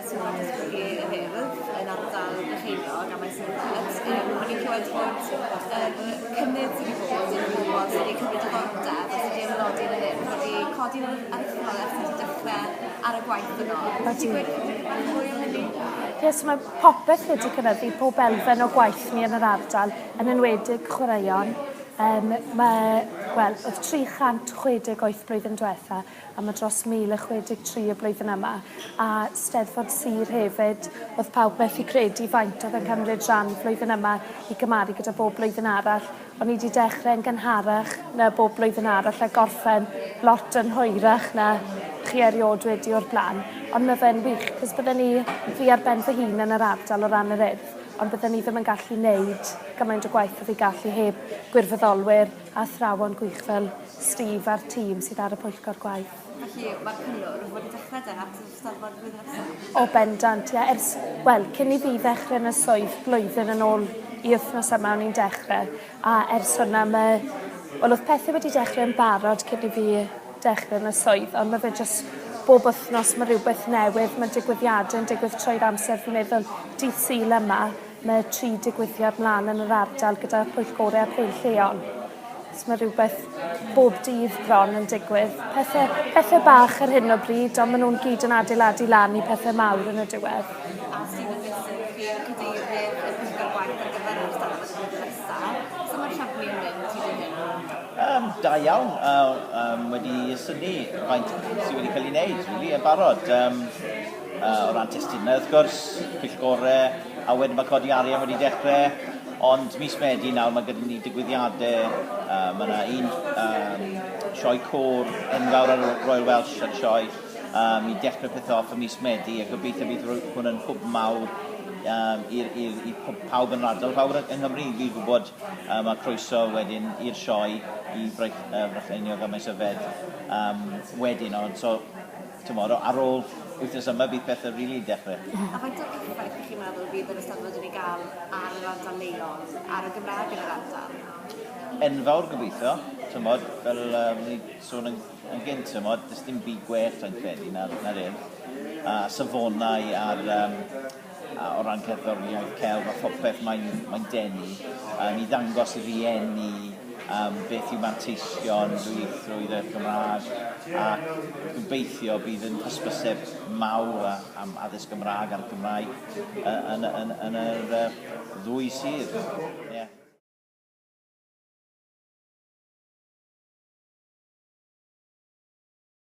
swyddog dysgu y wrth yn ardal Brycheiniog a mae Cynnwrf. O'n i'n clywed bod cynnydd sydd wedi bod yn bobl sydd wedi cymryd diddordeb a sydd wedi ymwneud yn hyn wedi codi ar y ffynonell sydd wedi dechrau ar y gwaith yno. Ti'n gweud mwy am hynny? Yes, mae popeth wedi cynyddu pob elfen o gwaith ni yn yr ardal, yn enwedig chwaraeon. Oedd 368 blwyddyn diwetha a mae dros 1063 y blwyddyn yma. A Eisteddfod Sir hefyd, oedd pawb methu credu faint oedd yn cymryd rhan flwyddyn yma i gymaru gyda bob blwyddyn arall. O'n i wedi dechrau'n gynharach na bob blwyddyn arall a gorffen lot yn hwyrach na chi eriod wedi o'r blaen. Ond mae fe'n wych, cos byddwn ni fi ar ben fy hun yn yr ardal o ran yr urdd, ond byddwn ni ddim yn gallu wneud gymaint o gwaith o fi gallu heb gwirfoddolwyr a athrawon gwych fel Steve a'r tîm sydd ar y pwyllgor gwaith. Felly mae'r Cynnwrf wedi dechrau de at y Eisteddfod blwyddyn nesaf? O bendant, ie. Cyn i fi ddechrau yn y swydd blwyddyn yn ôl i wythnos yma o'n i'n dechrau. A ers hwnna oedd pethau wedi dechrau yn barod cyn i fi dechrau yn y swydd, ond mae fe jyst bob wythnos mae rhywbeth newydd, mae digwyddiadau yn digwydd trwy'r amser. Fi'n meddwl dydd Sul yma, mae 3 digwyddiad mlaen yn yr ardal gyda pwyllgorau a peil lleol. So mae rhywbeth bob dydd bron yn digwydd. Pethau bach ar hyn o bryd, ond maen nhw'n gyd yn adeiladu lan i pethau mawr yn y diwedd. A Steve yn beth chi cadeirydd y pwyllgor gwaith ar gyfer yr Eisteddfod blwyddyn nesaf. So mae'r siampni yn mynd i ddyn hyn? Da iawn. Wedi ysynu faint sydd wedi cael ei wneud, really, yn barod. O ran testunau, wrth gwrs, pwyllgorau, a wedyn mae codi arian wedi dechrau. Ond mis Medi nawr mae gyda ni digwyddiadau. Mae yna un sioe côr enfawr ar Royal Welsh ar sioe. I dechrau peth off y mis Medi a gobeithio bydd hwn yn hwb mawr i pawb yn ardal. Pawb yng Nghymru fi'n gwybod mae croeso wedyn i'r sioe i Brycheiniog a Eisteddfod wedyn. So, ar ôl wythnos yma bydd pethau rili dechrau. A faint o effaith ych chi'n meddwl bydd yr Eisteddfod wedi cael ar yr ardal leol, ar y Gymraeg yn yr ardal? Enfawr gobeithio, fel ni sôn yn gynt, does dim byd gwell rhaid credu na'r urdd. Safonau o ran cerddoriaeth celf a phopeth mae'n denu. Ni ddangos i rieni beth yw manteision dwyieithrwydd y Gymraeg a gobeithio bydd yn hysbyseb mawr am addysg Gymraeg a'r Gymraeg yn yr ddwy sir.